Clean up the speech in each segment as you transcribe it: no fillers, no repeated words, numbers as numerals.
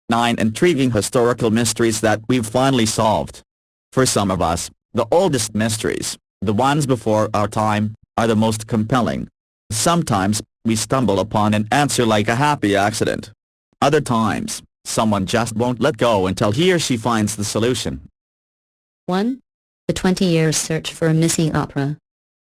9 intriguing historical mysteries that we've finally solved. For some of us, the oldest mysteries, the ones before our time, are the most compelling. Sometimes, we stumble upon an answer like a happy accident. Other times, someone just won't let go until he or she finds the solution. 1. The 20-year search for a missing opera.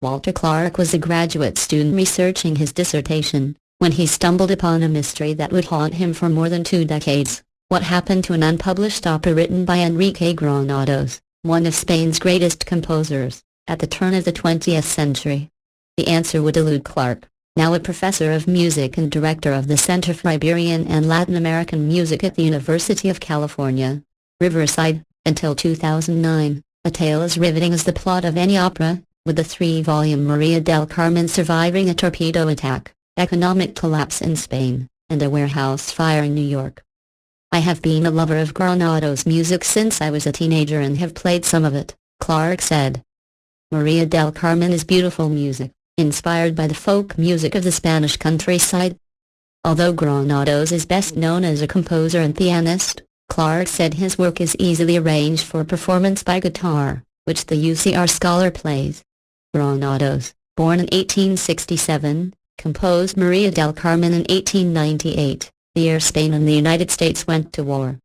Walter Clark was a graduate student researching his dissertation, when he stumbled upon a mystery that would haunt him for more than 2 decades. What happened to an unpublished opera written by Enrique Granados, one of Spain's greatest composers, at the turn of the 20th century? The answer would elude Clark, now a professor of music and director of the Center for Iberian and Latin American Music at the University of California, Riverside, until 2009. A tale as riveting as the plot of any opera, with the 3-volume Maria del Carmen surviving a torpedo attack, economic collapse in Spain, and a warehouse fire in New York. I have been a lover of Granados' music since I was a teenager and have played some of it, Clark said. Maria del Carmen is beautiful music, inspired by the folk music of the Spanish countryside. Although Granados is best known as a composer and pianist, Clark said his work is easily arranged for performance by guitar, which the UCR scholar plays. Granados, born in 1867, composed Maria del Carmen in 1898, the year Spain and the United States went to war.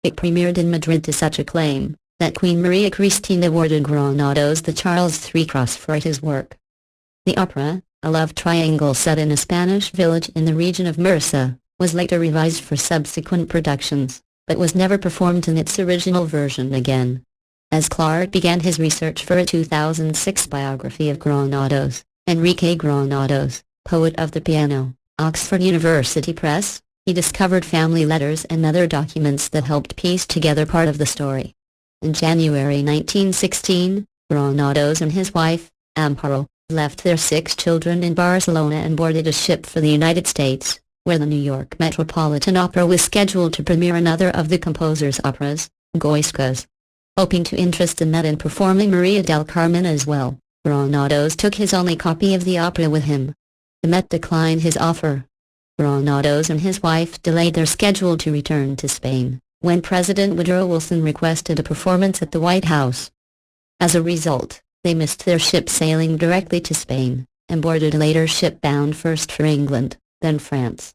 It premiered in Madrid to such acclaim, that Queen Maria Cristina awarded Granados the Charles III Cross for his work. The opera, a love triangle set in a Spanish village in the region of Murcia, was later revised for subsequent productions, but was never performed in its original version again. As Clark began his research for a 2006 biography of Granados, Enrique Granados, poet of the piano, Oxford University Press, he discovered family letters and other documents that helped piece together part of the story. In January 1916, Granados and his wife, Amparo, left their 6 children in Barcelona and boarded a ship for the United States, where the New York Metropolitan Opera was scheduled to premiere another of the composer's operas, Goyska's. Hoping to interest the Met in performing Maria del Carmen as well, Granados took his only copy of the opera with him. The Met declined his offer. Granados and his wife delayed their schedule to return to Spain, when President Woodrow Wilson requested a performance at the White House. As a result, they missed their ship sailing directly to Spain, and boarded a later ship bound first for England, then France.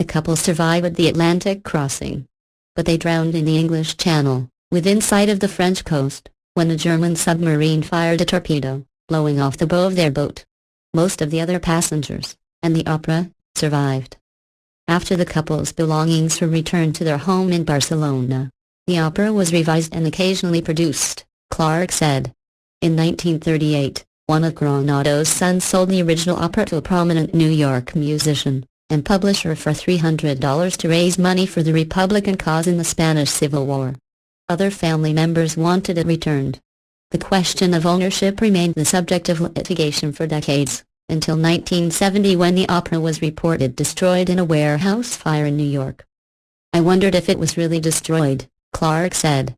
The couple survived the Atlantic crossing, but they drowned in the English Channel, within sight of the French coast, when a German submarine fired a torpedo, blowing off the bow of their boat. Most of the other passengers, and the opera, survived. After the couple's belongings were returned to their home in Barcelona, the opera was revised and occasionally produced, Clark said. In 1938, one of Granados' sons sold the original opera to a prominent New York musician and publisher for $300 to raise money for the Republican cause in the Spanish Civil War. Other family members wanted it returned. The question of ownership remained the subject of litigation for decades, until 1970 when the opera was reported destroyed in a warehouse fire in New York. I wondered if it was really destroyed, Clark said.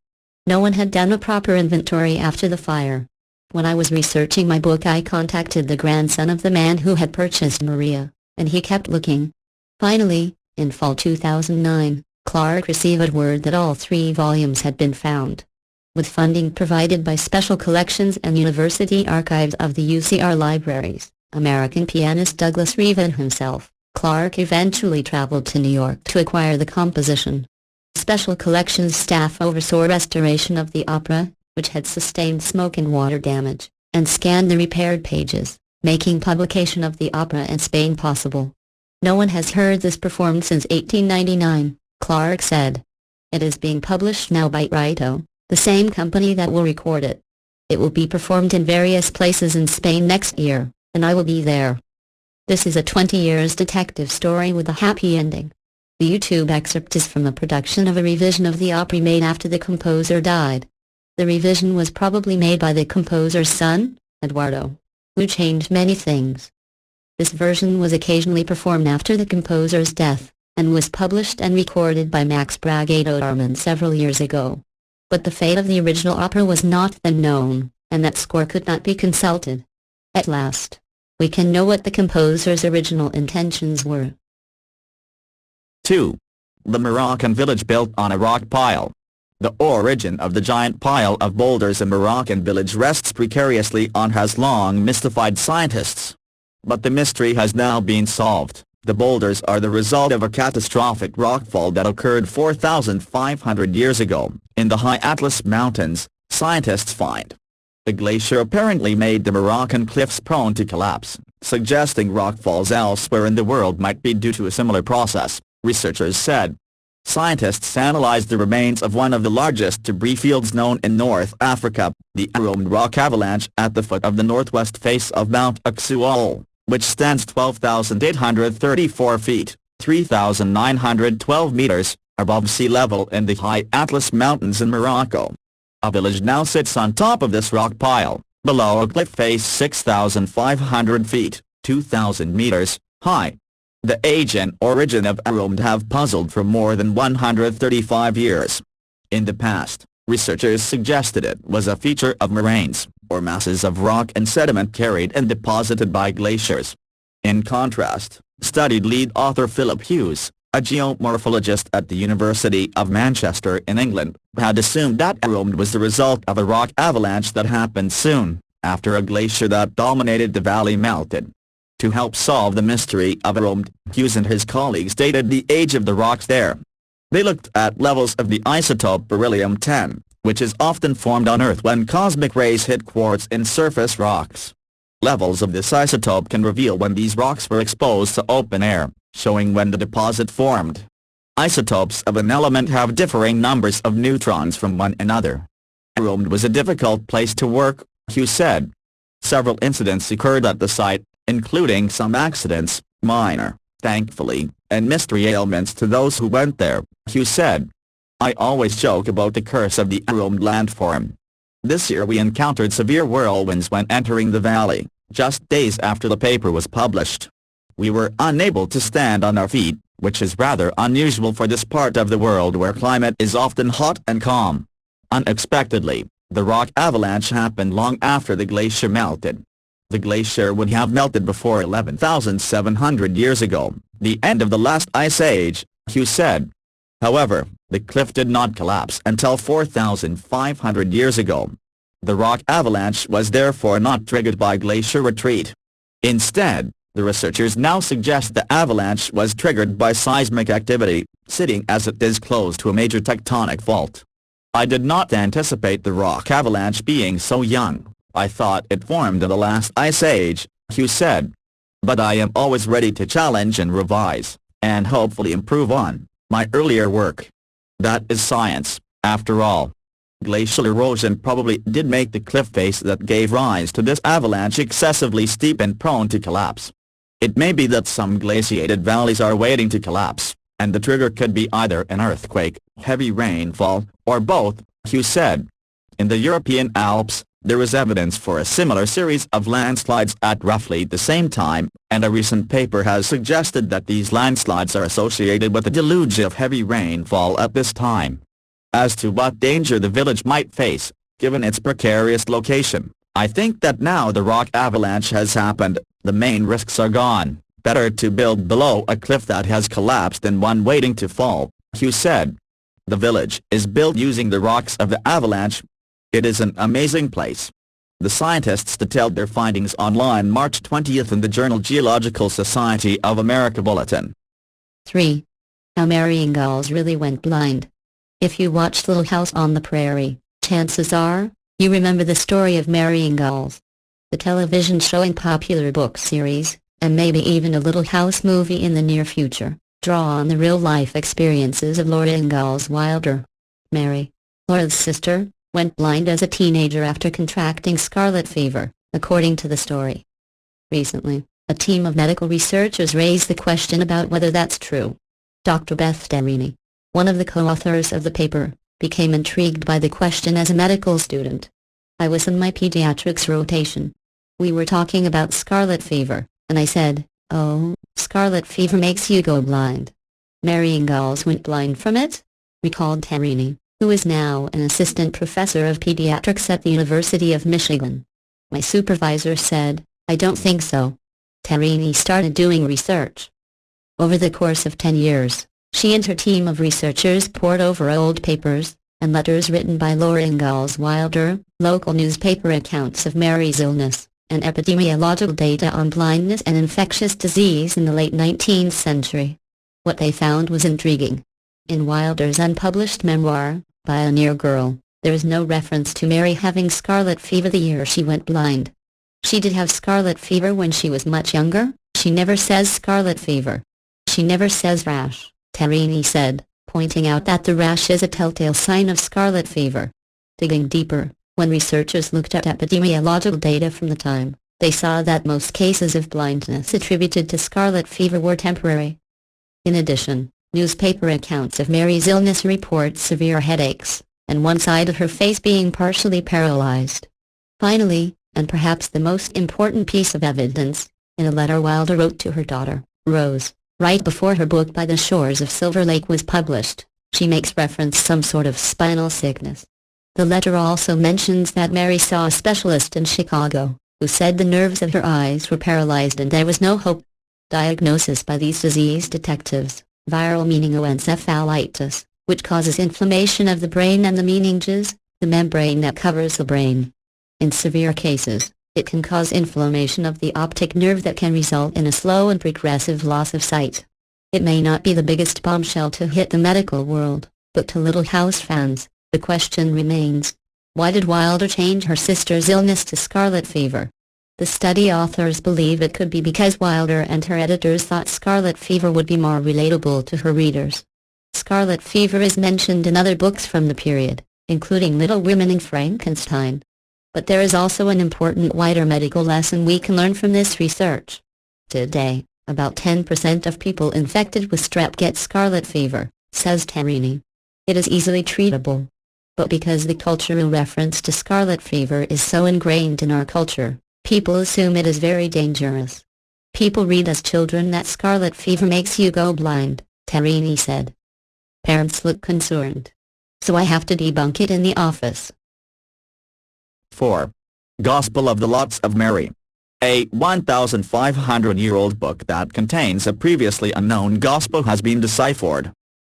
No one had done a proper inventory after the fire. When I was researching my book I contacted the grandson of the man who had purchased Maria, and he kept looking. Finally, in fall 2009, Clark received word that all 3 volumes had been found. With funding provided by Special Collections and University Archives of the UCR libraries, American pianist Douglas Reeven himself, Clark eventually traveled to New York to acquire the composition. Special Collections staff oversaw restoration of the opera, which had sustained smoke and water damage, and scanned the repaired pages, making publication of the opera in Spain possible. No one has heard this performed since 1899, Clark said. It is being published now by Rito, the same company that will record it. It will be performed in various places in Spain next year, and I will be there. This is a 20 years detective story with a happy ending. The YouTube excerpt is from a production of a revision of the opera made after the composer died. The revision was probably made by the composer's son, Eduardo, who changed many things. This version was occasionally performed after the composer's death, and was published and recorded by Max Bragado Darman several years ago. But the fate of the original opera was not then known, and that score could not be consulted. At last, we can know what the composer's original intentions were. 2. the Moroccan village built on a rock pile. The origin of the giant pile of boulders in Moroccan village rests precariously on has long mystified scientists. But the mystery has now been solved. The boulders are the result of a catastrophic rockfall that occurred 4,500 years ago, in the high Atlas Mountains, scientists find. The glacier apparently made the Moroccan cliffs prone to collapse, suggesting rockfalls elsewhere in the world might be due to a similar process, researchers said. Scientists analyzed the remains of one of the largest debris fields known in North Africa, the Aromed rock avalanche at the foot of the northwest face of Mount Aksual, which stands 12,834 feet, 3,912 meters, above sea level in the high Atlas Mountains in Morocco. A village now sits on top of this rock pile, below a cliff face 6,500 feet, 2,000 meters, high. The age and origin of Aromed have puzzled for more than 135 years. In the past, researchers suggested it was a feature of moraines, or masses of rock and sediment carried and deposited by glaciers. In contrast, studied lead author Philip Hughes, a geomorphologist at the University of Manchester in England, had assumed that Aromed was the result of a rock avalanche that happened soon after a glacier that dominated the valley melted. To help solve the mystery of Aromed, Hughes and his colleagues dated the age of the rocks there. They looked at levels of the isotope beryllium-10, which is often formed on Earth when cosmic rays hit quartz in surface rocks. Levels of this isotope can reveal when these rocks were exposed to open air, showing when the deposit formed. Isotopes of an element have differing numbers of neutrons from one another. Aromed was a difficult place to work, Hughes said. Several incidents occurred at the site, including some accidents, minor, thankfully, and mystery ailments to those who went there, Hughes said. I always joke about the curse of the Aromed landform. This year we encountered severe whirlwinds when entering the valley, just days after the paper was published. We were unable to stand on our feet, which is rather unusual for this part of the world where climate is often hot and calm. Unexpectedly, the rock avalanche happened long after the glacier melted. The glacier would have melted before 11,700 years ago, the end of the last ice age, Hughes said. However, the cliff did not collapse until 4,500 years ago. The rock avalanche was therefore not triggered by glacier retreat. Instead, the researchers now suggest the avalanche was triggered by seismic activity, sitting as it is close to a major tectonic fault. I did not anticipate the rock avalanche being so young. I thought it formed in the last ice age, Hughes said. But I am always ready to challenge and revise, and hopefully improve on my earlier work. That is science, after all. Glacial erosion probably did make the cliff face that gave rise to this avalanche excessively steep and prone to collapse. It may be that some glaciated valleys are waiting to collapse, and the trigger could be either an earthquake, heavy rainfall, or both, Hughes said. In the European Alps, there is evidence for a similar series of landslides at roughly the same time, and a recent paper has suggested that these landslides are associated with a deluge of heavy rainfall at this time. As to what danger the village might face, given its precarious location, I think that now the rock avalanche has happened, the main risks are gone. Better to build below a cliff that has collapsed than one waiting to fall, Hughes said. The village is built using the rocks of the avalanche. It is an amazing place. The scientists detailed their findings online March 20th in the journal Geological Society of America Bulletin. 3. How marrying gulls really went blind. If you watched Little House on the Prairie, chances are, you remember the story of marrying gulls. The television show and popular book series, and maybe even a Little House movie in the near future, draw on the real-life experiences of Laura Ingalls Wilder. Mary, Laura's sister, went blind as a teenager after contracting scarlet fever, according to the story. Recently, a team of medical researchers raised the question about whether that's true. Dr. Beth Derini, one of the co-authors of the paper, became intrigued by the question as a medical student. I was in my pediatrics rotation. We were talking about scarlet fever, and I said, "Oh, scarlet fever makes you go blind." Mary Ingalls went blind from it? Recalled Derini, who is now an assistant professor of pediatrics at the University of Michigan. My supervisor said, "I don't think so." Derini started doing research. Over the course of 10 years, She and her team of researchers pored over old papers and letters written by Laura Ingalls Wilder, local newspaper accounts of Mary's illness, and epidemiological data on blindness and infectious disease in the late 19th century. What they found was intriguing. In Wilder's unpublished memoir, Pioneer Girl, there is no reference to Mary having scarlet fever the year she went blind. She did have scarlet fever when she was much younger. She never says scarlet fever. She never says rash, Terrini said, pointing out that the rash is a telltale sign of scarlet fever. Digging deeper, when researchers looked at epidemiological data from the time, they saw that most cases of blindness attributed to scarlet fever were temporary. In addition, newspaper accounts of Mary's illness report severe headaches, and one side of her face being partially paralyzed. Finally, and perhaps the most important piece of evidence, in a letter Wilder wrote to her daughter, Rose, right before her book By the Shores of Silver Lake was published, she makes reference some sort of spinal sickness. The letter also mentions that Mary saw a specialist in Chicago, who said the nerves of her eyes were paralyzed and there was no hope. Diagnosis by these disease detectives: viral meningoencephalitis, which causes inflammation of the brain and the meninges, the membrane that covers the brain. In severe cases, it can cause inflammation of the optic nerve that can result in a slow and progressive loss of sight. It may not be the biggest bombshell to hit the medical world, but to Little House fans, the question remains: why did Wilder change her sister's illness to scarlet fever? The study authors believe it could be because Wilder and her editors thought scarlet fever would be more relatable to her readers. Scarlet fever is mentioned in other books from the period, including Little Women and Frankenstein. But there is also an important wider medical lesson we can learn from this research. Today, about 10% of people infected with strep get scarlet fever, says Terrini. It is easily treatable. But because the cultural reference to scarlet fever is so ingrained in our culture, people assume it is very dangerous. People read as children that scarlet fever makes you go blind, Terrini said. Parents look concerned. So I have to debunk it in the office. 4. Gospel of the Lots of Mary. A 1,500-year-old book that contains a previously unknown gospel has been deciphered.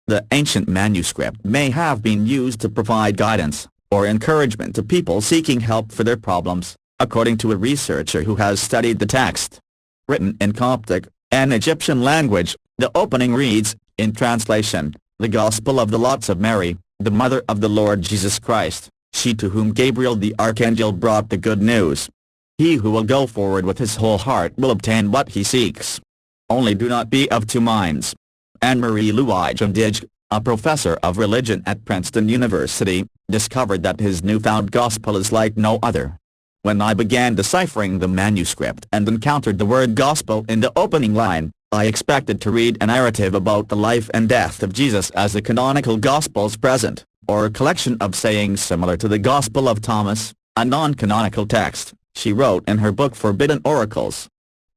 The ancient manuscript may have been used to provide guidance or encouragement to people seeking help for their problems, according to a researcher who has studied the text. Written in Coptic, an Egyptian language, the opening reads, in translation, "The Gospel of the Lots of Mary, the mother of the Lord Jesus Christ, she to whom Gabriel the archangel brought the good news. He who will go forward with his whole heart will obtain what he seeks. Only do not be of two minds." Anne-Marie Louis-Jandij, a professor of religion at Princeton University, discovered that his newfound gospel is like no other. When I began deciphering the manuscript and encountered the word gospel in the opening line, I expected to read a narrative about the life and death of Jesus as the canonical Gospels present, or a collection of sayings similar to the Gospel of Thomas, a non-canonical text, she wrote in her book Forbidden Oracles.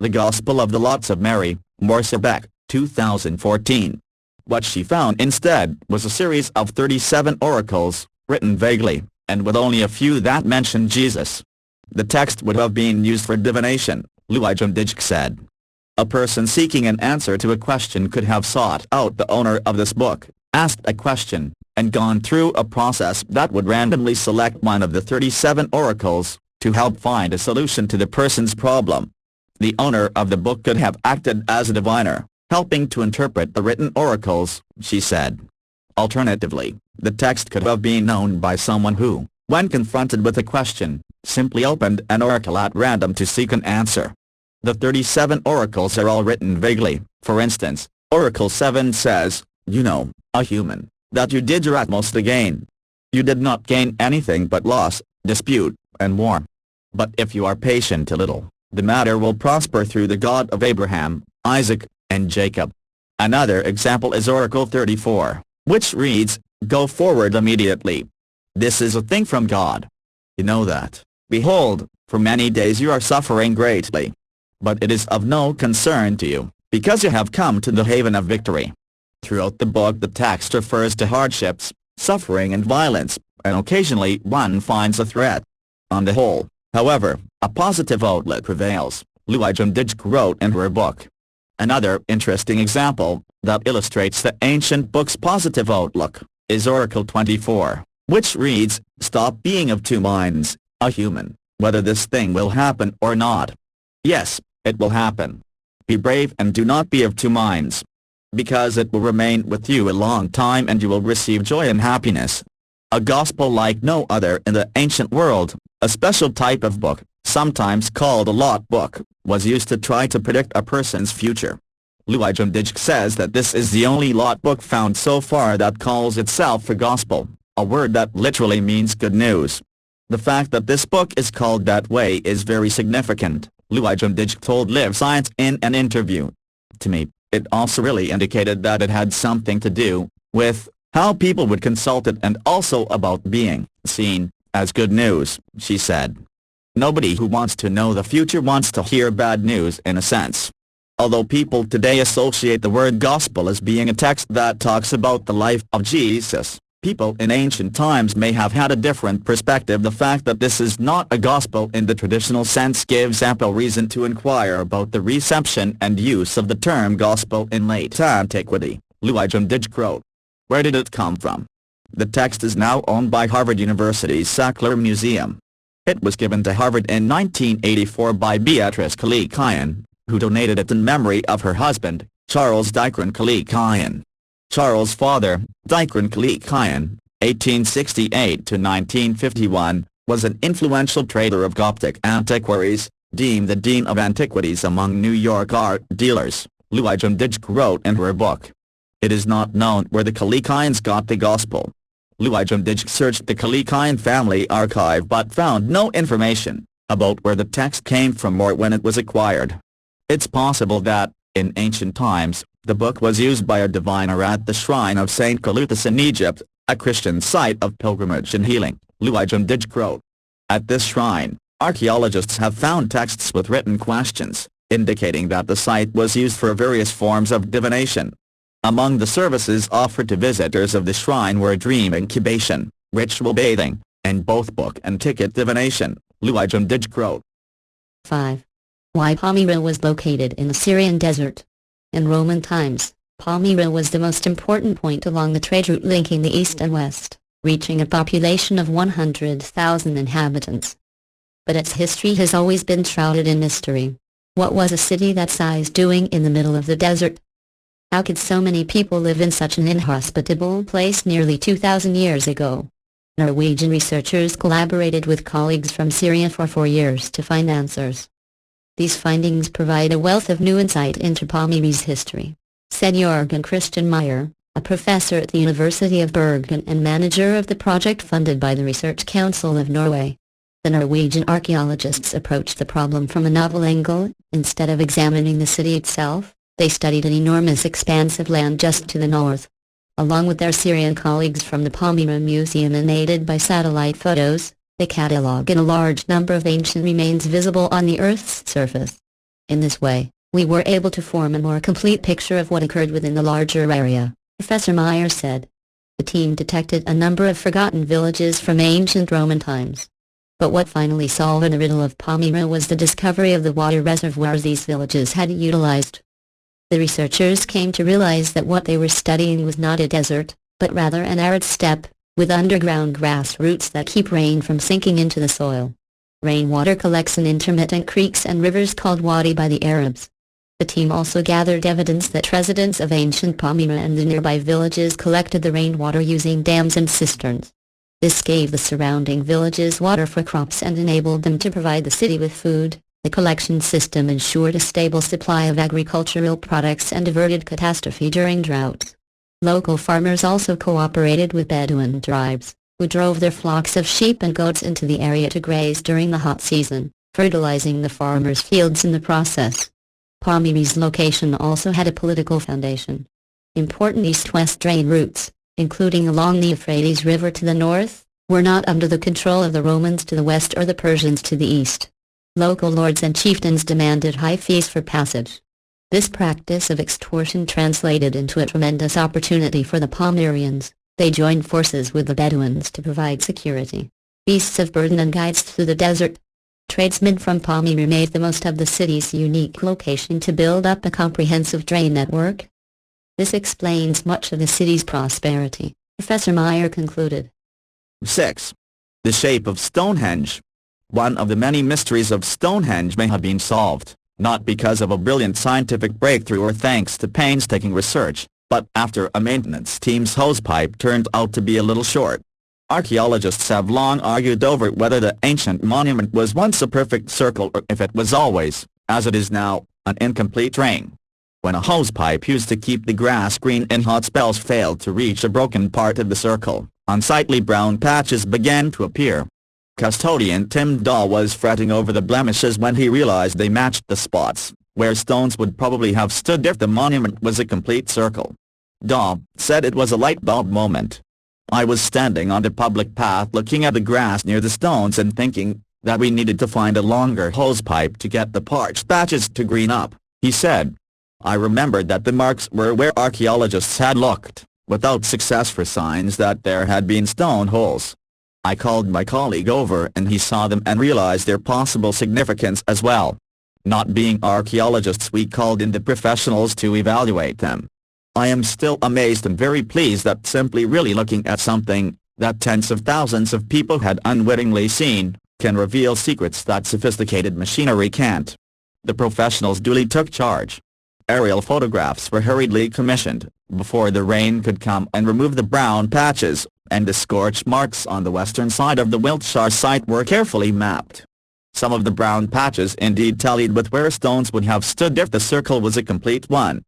The Gospel of the Lots of Mary, Morsebeck, 2014. What she found instead was a series of 37 oracles, written vaguely, and with only a few that mentioned Jesus. The text would have been used for divination, Louis-Jandij said. A person seeking an answer to a question could have sought out the owner of this book, asked a question, and gone through a process that would randomly select one of the 37 oracles, to help find a solution to the person's problem. The owner of the book could have acted as a diviner, helping to interpret the written oracles, she said. Alternatively, the text could have been known by someone who, when confronted with a question, simply opened an oracle at random to seek an answer. The 37 oracles are all written vaguely. For instance, Oracle 7 says, "You know, a human, that you did your utmost to gain. You did not gain anything but loss, dispute, and war. But if you are patient a little, the matter will prosper through the God of Abraham, Isaac, and Jacob." Another example is Oracle 34, which reads, "Go forward immediately. This is a thing from God. You know that, behold, for many days you are suffering greatly. But it is of no concern to you, because you have come to the haven of victory." Throughout the book the text refers to hardships, suffering and violence, and occasionally one finds a threat. On the whole, however, a positive outlet prevails, Louis-Jandij wrote in her book. Another interesting example, that illustrates the ancient book's positive outlook, is Oracle 24, which reads, "Stop being of two minds, a human, whether this thing will happen or not. Yes, it will happen. Be brave and do not be of two minds. Because it will remain with you a long time and you will receive joy and happiness." A gospel like no other in the ancient world, a special type of book, sometimes called a lot book, was used to try to predict a person's future. Hindenburg says that this is the only lot book found so far that calls itself a gospel, a word that literally means good news. The fact that this book is called that way is very significant, Hindenburg told Live Science in an interview. To me, it also really indicated that it had something to do with how people would consult it and also about being seen as good news, she said. Nobody who wants to know the future wants to hear bad news in a sense. Although people today associate the word gospel as being a text that talks about the life of Jesus, people in ancient times may have had a different perspective. The fact that this is not a gospel in the traditional sense gives ample reason to inquire about the reception and use of the term gospel in late antiquity, Hindenburg wrote. Where did it come from? The text is now owned by Harvard University's Sackler Museum. It was given to Harvard in 1984 by Beatrice Kalikayan, who donated it in memory of her husband, Charles Dikran Kalikayan. Charles' father, Dikran Kalikayan, 1868 to 1951, was an influential trader of Coptic antiquaries, deemed the Dean of Antiquities among New York art dealers, Hindenburg wrote in her book. It is not known where the Kalikayans got the gospel. Hindenburg searched the Kalikayan family archive but found no information about where the text came from or when it was acquired. It's possible that, in ancient times, the book was used by a diviner at the shrine of St. Caluthus in Egypt, a Christian site of pilgrimage and healing, Hindenburg wrote. At this shrine, archaeologists have found texts with written questions, indicating that the site was used for various forms of divination. Among the services offered to visitors of the shrine were dream incubation, ritual bathing, and both book and ticket divination, Hindenburg wrote. 5. Why Palmyra was located in the Syrian desert. In Roman times, Palmyra was the most important point along the trade route linking the east and west, reaching a population of 100,000 inhabitants. But its history has always been shrouded in mystery. What was a city that size doing in the middle of the desert? How could so many people live in such an inhospitable place nearly 2,000 years ago? Norwegian researchers collaborated with colleagues from Syria for 4 years to find answers. These findings provide a wealth of new insight into Palmyra's history, said Jørgen Christian Meyer, a professor at the University of Bergen and manager of the project funded by the Research Council of Norway. The Norwegian archaeologists approached the problem from a novel angle. Instead of examining the city itself, they studied an enormous expanse of land just to the north. Along with their Syrian colleagues from the Palmyra Museum and aided by satellite photos, they catalogued a large number of ancient remains visible on the Earth's surface. In this way, we were able to form a more complete picture of what occurred within the larger area, Professor Meyer said. The team detected a number of forgotten villages from ancient Roman times. But what finally solved the riddle of Palmyra was the discovery of the water reservoirs these villages had utilized. The researchers came to realize that what they were studying was not a desert, but rather an arid steppe, with underground grass roots that keep rain from sinking into the soil. Rainwater collects in intermittent creeks and rivers called wadi by the Arabs. The team also gathered evidence that residents of ancient Palmyra and the nearby villages collected the rainwater using dams and cisterns. This gave the surrounding villages water for crops and enabled them to provide the city with food. The collection system ensured a stable supply of agricultural products and averted catastrophe during droughts. Local farmers also cooperated with Bedouin tribes, who drove their flocks of sheep and goats into the area to graze during the hot season, fertilizing the farmers' fields in the process. Palmyra's location also had a political foundation. Important east-west trade routes, including along the Euphrates River to the north, were not under the control of the Romans to the west or the Persians to the east. Local lords and chieftains demanded high fees for passage. This practice of extortion translated into a tremendous opportunity for the Palmyrans. They joined forces with the Bedouins to provide security, beasts of burden and guides through the desert. Tradesmen from Palmyra made the most of the city's unique location to build up a comprehensive trade network. This explains much of the city's prosperity, Professor Meyer concluded. 6. The shape of Stonehenge. One of the many mysteries of Stonehenge may have been solved, not because of a brilliant scientific breakthrough or thanks to painstaking research, but after a maintenance team's hosepipe turned out to be a little short. Archaeologists have long argued over whether the ancient monument was once a perfect circle or if it was always, as it is now, an incomplete ring. When a hosepipe used to keep the grass green in hot spells failed to reach a broken part of the circle, unsightly brown patches began to appear. Custodian Tim Daw was fretting over the blemishes when he realized they matched the spots where stones would probably have stood if the monument was a complete circle. Daw said it was a light bulb moment. I was standing on the public path looking at the grass near the stones and thinking that we needed to find a longer hosepipe to get the parched patches to green up, he said. I remembered that the marks were where archaeologists had looked, without success, for signs that there had been stone holes. I called my colleague over and he saw them and realized their possible significance as well. Not being archaeologists, we called in the professionals to evaluate them. I am still amazed and very pleased that simply really looking at something that tens of thousands of people had unwittingly seen can reveal secrets that sophisticated machinery can't. The professionals duly took charge. Aerial photographs were hurriedly commissioned, before the rain could come and remove the brown patches, and the scorch marks on the western side of the Wiltshire site were carefully mapped. Some of the brown patches indeed tallied with where stones would have stood if the circle was a complete one.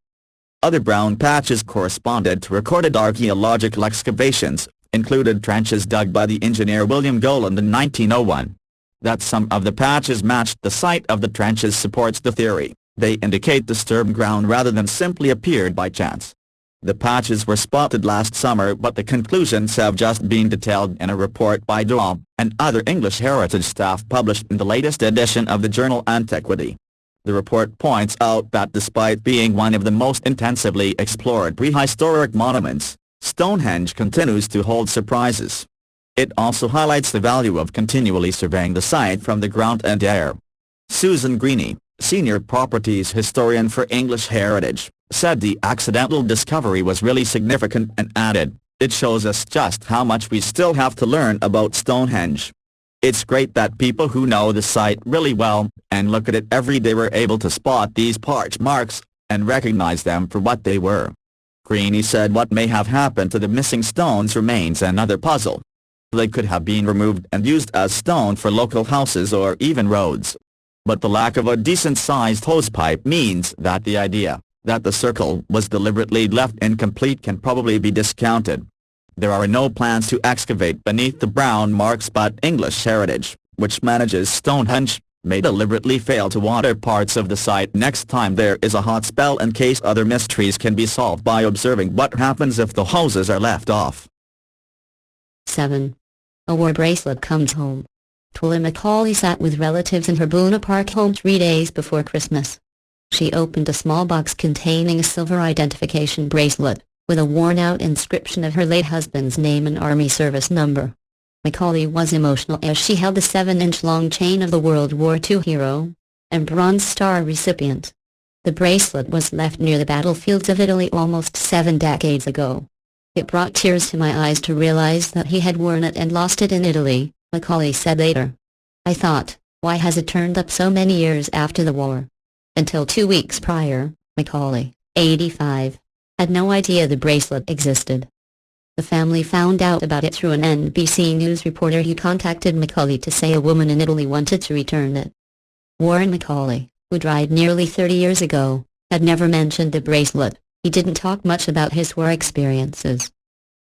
Other brown patches corresponded to recorded archaeological excavations, included trenches dug by the engineer William Goland in 1901. That some of the patches matched the site of the trenches supports the theory. They indicate disturbed ground rather than simply appeared by chance. The patches were spotted last summer, but the conclusions have just been detailed in a report by Daw and other English heritage staff published in the latest edition of the journal Antiquity. The report points out that despite being one of the most intensively explored prehistoric monuments, Stonehenge continues to hold surprises. It also highlights the value of continually surveying the site from the ground and air. Susan Greene, senior properties historian for English Heritage, said the accidental discovery was really significant and added, "It shows us just how much we still have to learn about Stonehenge. It's great that people who know the site really well, and look at it every day, were able to spot these parch marks, and recognize them for what they were." Greene said what may have happened to the missing stones remains another puzzle. They could have been removed and used as stone for local houses or even roads. But the lack of a decent-sized hosepipe means that the idea that the circle was deliberately left incomplete can probably be discounted. There are no plans to excavate beneath the brown marks, but English Heritage, which manages Stonehenge, may deliberately fail to water parts of the site next time there is a hot spell, in case other mysteries can be solved by observing what happens if the hoses are left off. 7. A war bracelet comes home. Twila Macaulay sat with relatives in her Boona Park home 3 days before Christmas. She opened a small box containing a silver identification bracelet, with a worn-out inscription of her late husband's name and army service number. Macaulay was emotional as she held the 7-inch-long chain of the World War II hero and Bronze Star recipient. The bracelet was left near the battlefields of Italy almost 7 decades ago. It brought tears to my eyes to realize that he had worn it and lost it in Italy, Macaulay said later. I thought, why has it turned up so many years after the war? Until 2 weeks prior, Macaulay, 85, had no idea the bracelet existed. The family found out about it through an NBC News reporter who contacted Macaulay to say a woman in Italy wanted to return it. Warren Macaulay, who died nearly 30 years ago, had never mentioned the bracelet. He didn't talk much about his war experiences.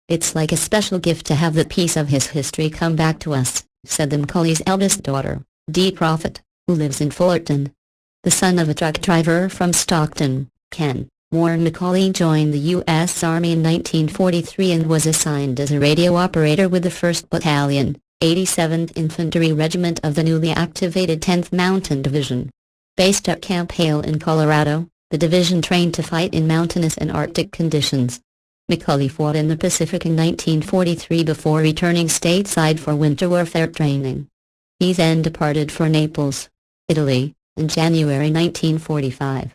It's like a special gift to have that piece of his history come back to us, said the Macaulay's eldest daughter, Dee Prophet, who lives in Fullerton. The son of a truck driver from Stockton, Ken, Warren Macaulay joined the U.S. Army in 1943 and was assigned as a radio operator with the 1st Battalion, 87th Infantry Regiment of the newly activated 10th Mountain Division. Based at Camp Hale in Colorado, the division trained to fight in mountainous and Arctic conditions. Macaulay fought in the Pacific in 1943 before returning stateside for winter warfare training. He then departed for Naples, Italy, in January 1945.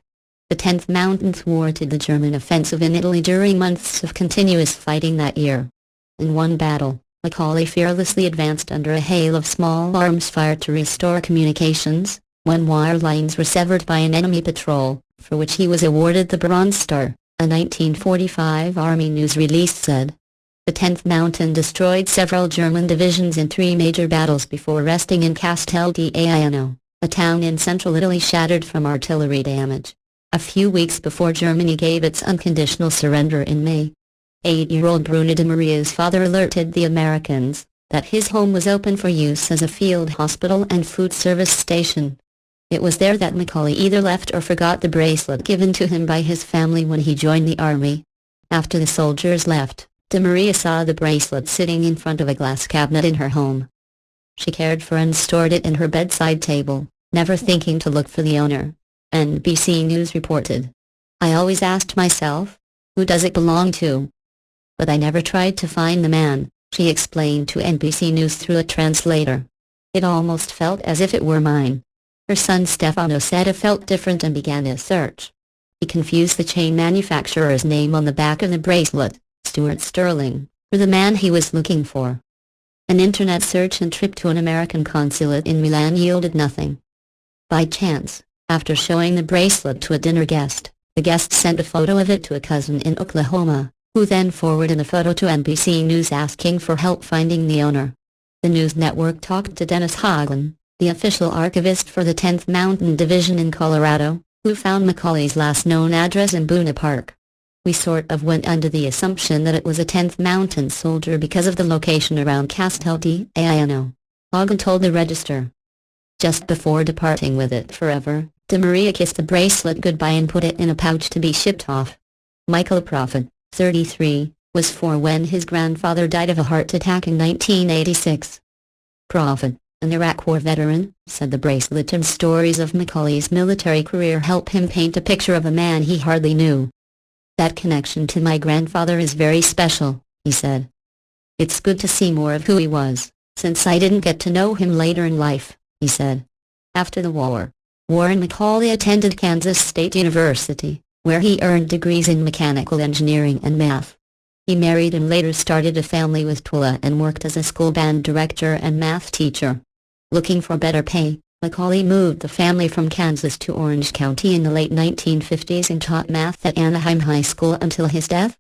The 10th Mountain thwarted the German offensive in Italy during months of continuous fighting that year. In one battle, Macaulay fearlessly advanced under a hail of small arms fire to restore communications, when wire lines were severed by an enemy patrol, for which he was awarded the Bronze Star, a 1945 Army news release said. The 10th Mountain destroyed several German divisions in 3 major battles before resting in Castel d'Aiano, a town in central Italy shattered from artillery damage. A few weeks before Germany gave its unconditional surrender in May, 8-year-old Bruno de Maria's father alerted the Americans that his home was open for use as a field hospital and food service station. It was there that Macaulay either left or forgot the bracelet given to him by his family when he joined the army. After the soldiers left, de Maria saw the bracelet sitting in front of a glass cabinet in her home. She cared for and stored it in her bedside table, never thinking to look for the owner. NBC News reported. I always asked myself, who does it belong to? But I never tried to find the man, she explained to NBC News through a translator. It almost felt as if it were mine. Her son Stefano said it felt different and began a search. He confused the chain manufacturer's name on the back of the bracelet, Stuart Sterling, for the man he was looking for. An internet search and trip to an American consulate in Milan yielded nothing. By chance, after showing the bracelet to a dinner guest, the guest sent a photo of it to a cousin in Oklahoma, who then forwarded the photo to NBC News asking for help finding the owner. The news network talked to Dennis Hagen, the official archivist for the 10th Mountain Division in Colorado, who found Macaulay's last known address in Buena Park. We sort of went under the assumption that it was a 10th Mountain soldier because of the location around Castel d'Aiano, Hagen told the Register. Just before departing with it forever, de Maria kissed the bracelet goodbye and put it in a pouch to be shipped off. Michael Prophet, 33, was 4 when his grandfather died of a heart attack in 1986. Prophet, an Iraq War veteran, said the bracelet and stories of Macaulay's military career help him paint a picture of a man he hardly knew. That connection to my grandfather is very special, he said. It's good to see more of who he was, since I didn't get to know him later in life, he said. After the war, Warren Macaulay attended Kansas State University, where he earned degrees in mechanical engineering and math. He married and later started a family with Twila and worked as a school band director and math teacher. Looking for better pay, Macaulay moved the family from Kansas to Orange County in the late 1950s and taught math at Anaheim High School until his death.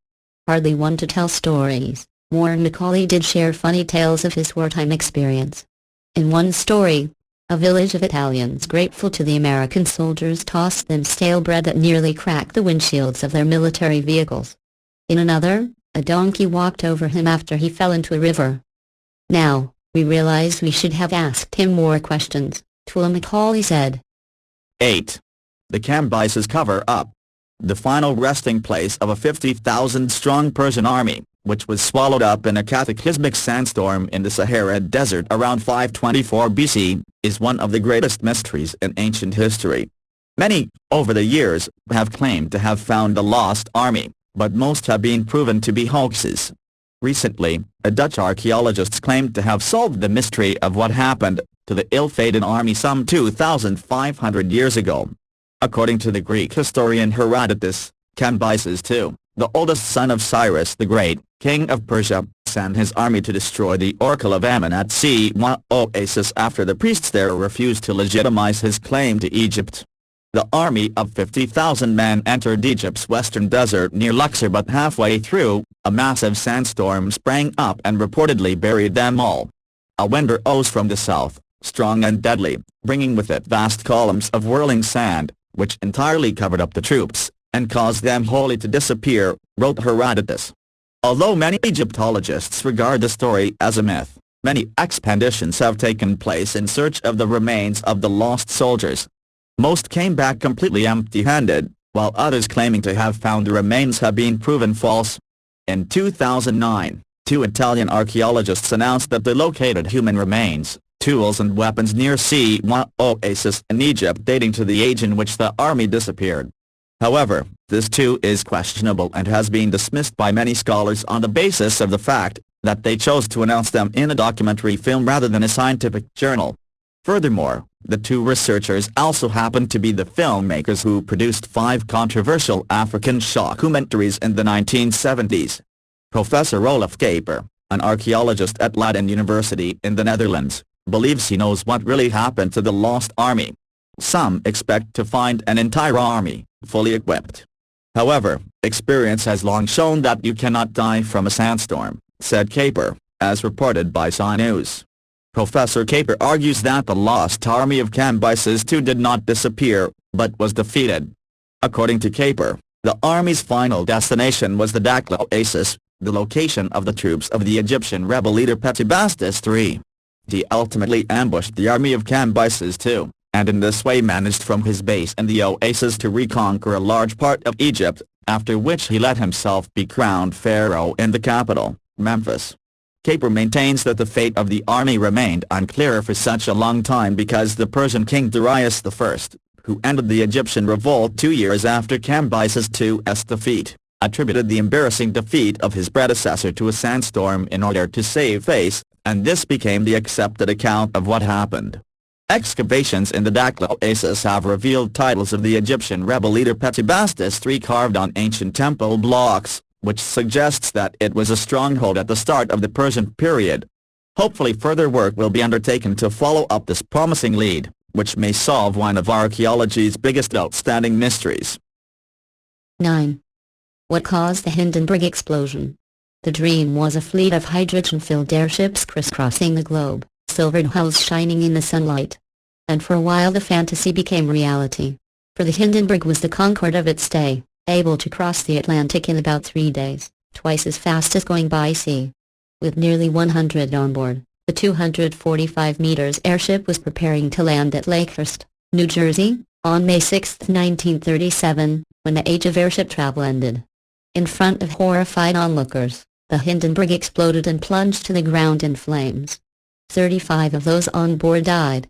Hardly one to tell stories, Warren Macaulay did share funny tales of his wartime experience. In one story, a village of Italians grateful to the American soldiers tossed them stale bread that nearly cracked the windshields of their military vehicles. In another, a donkey walked over him after he fell into a river. Now, we realize we should have asked him more questions, Twila Macaulay said. 8. The Cambyses cover-up. The final resting place of a 50,000-strong Persian army, which was swallowed up in a cataclysmic sandstorm in the Sahara Desert around 524 BC, is one of the greatest mysteries in ancient history. Many, over the years, have claimed to have found the lost army, but most have been proven to be hoaxes. Recently, a Dutch archaeologist claimed to have solved the mystery of what happened to the ill-fated army some 2,500 years ago. According to the Greek historian Herodotus, Cambyses II, the oldest son of Cyrus the Great, king of Persia, sent his army to destroy the Oracle of Ammon at Siwa Oasis after the priests there refused to legitimize his claim to Egypt. The army of 50,000 men entered Egypt's western desert near Luxor, but halfway through, a massive sandstorm sprang up and reportedly buried them all. A wind arose from the south, strong and deadly, bringing with it vast columns of whirling sand, which entirely covered up the troops, and caused them wholly to disappear, wrote Herodotus. Although many Egyptologists regard the story as a myth, many expeditions have taken place in search of the remains of the lost soldiers. Most came back completely empty-handed, while others claiming to have found the remains have been proven false. In 2009, 2 Italian archaeologists announced that they located human remains, tools and weapons near Siwa Oasis in Egypt dating to the age in which the army disappeared. However, this too is questionable and has been dismissed by many scholars on the basis of the fact that they chose to announce them in a documentary film rather than a scientific journal. Furthermore, the two researchers also happened to be the filmmakers who produced 5 controversial African documentaries in the 1970s. Professor Olaf Kaper, an archaeologist at Leiden University in the Netherlands, believes he knows what really happened to the lost army. Some expect to find an entire army, fully equipped. However, experience has long shown that you cannot die from a sandstorm, said Kaper, as reported by Sky News. Professor Kaper argues that the lost army of Cambyses II did not disappear, but was defeated. According to Kaper, the army's final destination was the Dakhla Oasis, the location of the troops of the Egyptian rebel leader Petibastis III. He ultimately ambushed the army of Cambyses II, and in this way managed from his base in the oasis to reconquer a large part of Egypt, after which he let himself be crowned pharaoh in the capital, Memphis. Kaper maintains that the fate of the army remained unclear for such a long time because the Persian king Darius I, who ended the Egyptian revolt 2 years after Cambyses II's defeat, attributed the embarrassing defeat of his predecessor to a sandstorm in order to save face, and this became the accepted account of what happened. Excavations in the Dakhla Oasis have revealed titles of the Egyptian rebel leader Petibastis III carved on ancient temple blocks, which suggests that it was a stronghold at the start of the Persian period. Hopefully further work will be undertaken to follow up this promising lead, which may solve one of archaeology's biggest outstanding mysteries. 9. What caused the Hindenburg explosion? The dream was a fleet of hydrogen-filled airships crisscrossing the globe, silvered hulls shining in the sunlight. And for a while the fantasy became reality. For the Hindenburg was the Concorde of its day, able to cross the Atlantic in about 3 days, twice as fast as going by sea. With nearly 100 on board, the 245 meters airship was preparing to land at Lakehurst, New Jersey, on May 6, 1937, when the age of airship travel ended. In front of horrified onlookers, the Hindenburg exploded and plunged to the ground in flames. 35 of those on board died.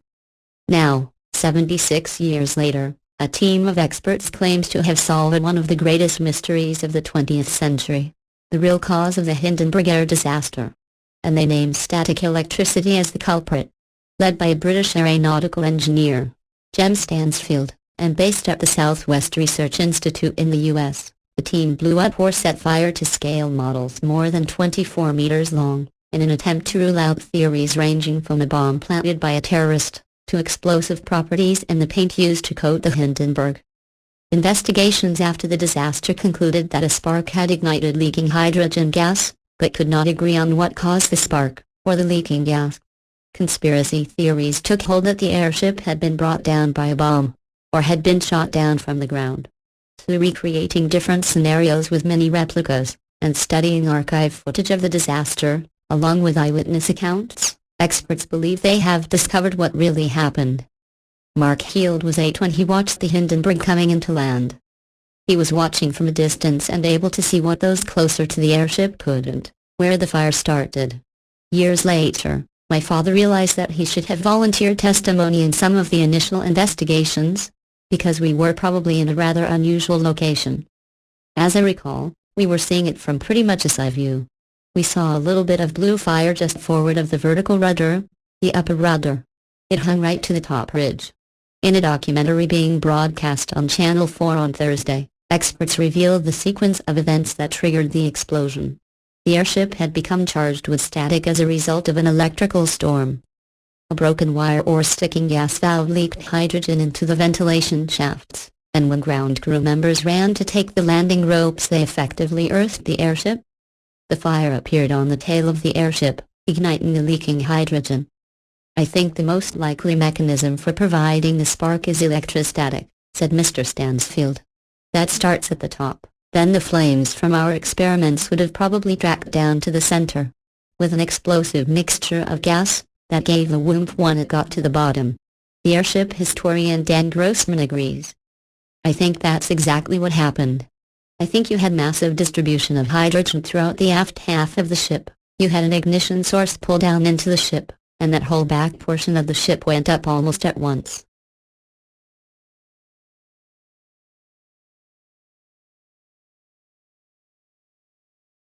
Now, 76 years later, a team of experts claims to have solved one of the greatest mysteries of the 20th century, the real cause of the Hindenburg air disaster. And they named static electricity as the culprit. Led by a British aeronautical engineer, James Stansfield, and based at the Southwest Research Institute in the U.S., the team blew up or set fire to scale models more than 24 meters long, in an attempt to rule out theories ranging from a bomb planted by a terrorist, to explosive properties in the paint used to coat the Hindenburg. Investigations after the disaster concluded that a spark had ignited leaking hydrogen gas, but could not agree on what caused the spark, or the leaking gas. Conspiracy theories took hold that the airship had been brought down by a bomb, or had been shot down from the ground. Through recreating different scenarios with many replicas, and studying archive footage of the disaster, along with eyewitness accounts, experts believe they have discovered what really happened. Mark Heald was 8 when he watched the Hindenburg coming into land. He was watching from a distance and able to see what those closer to the airship couldn't, where the fire started. Years later, my father realized that he should have volunteered testimony in some of the initial investigations, because we were probably in a rather unusual location. As I recall, we were seeing it from pretty much a side view. We saw a little bit of blue fire just forward of the vertical rudder, the upper rudder. It hung right to the top ridge. In a documentary being broadcast on Channel 4 on Thursday, experts revealed the sequence of events that triggered the explosion. The airship had become charged with static as a result of an electrical storm. A broken wire or sticking gas valve leaked hydrogen into the ventilation shafts, and when ground crew members ran to take the landing ropes they effectively earthed the airship. The fire appeared on the tail of the airship, igniting the leaking hydrogen. I think the most likely mechanism for providing the spark is electrostatic, said Mr. Stansfield. That starts at the top, then the flames from our experiments would have probably tracked down to the center. With an explosive mixture of gas, that gave the whoomp when it got to the bottom. The airship historian Dan Grossman agrees. I think that's exactly what happened. I think you had massive distribution of hydrogen throughout the aft half of the ship. You had an ignition source pull down into the ship, and that whole back portion of the ship went up almost at once.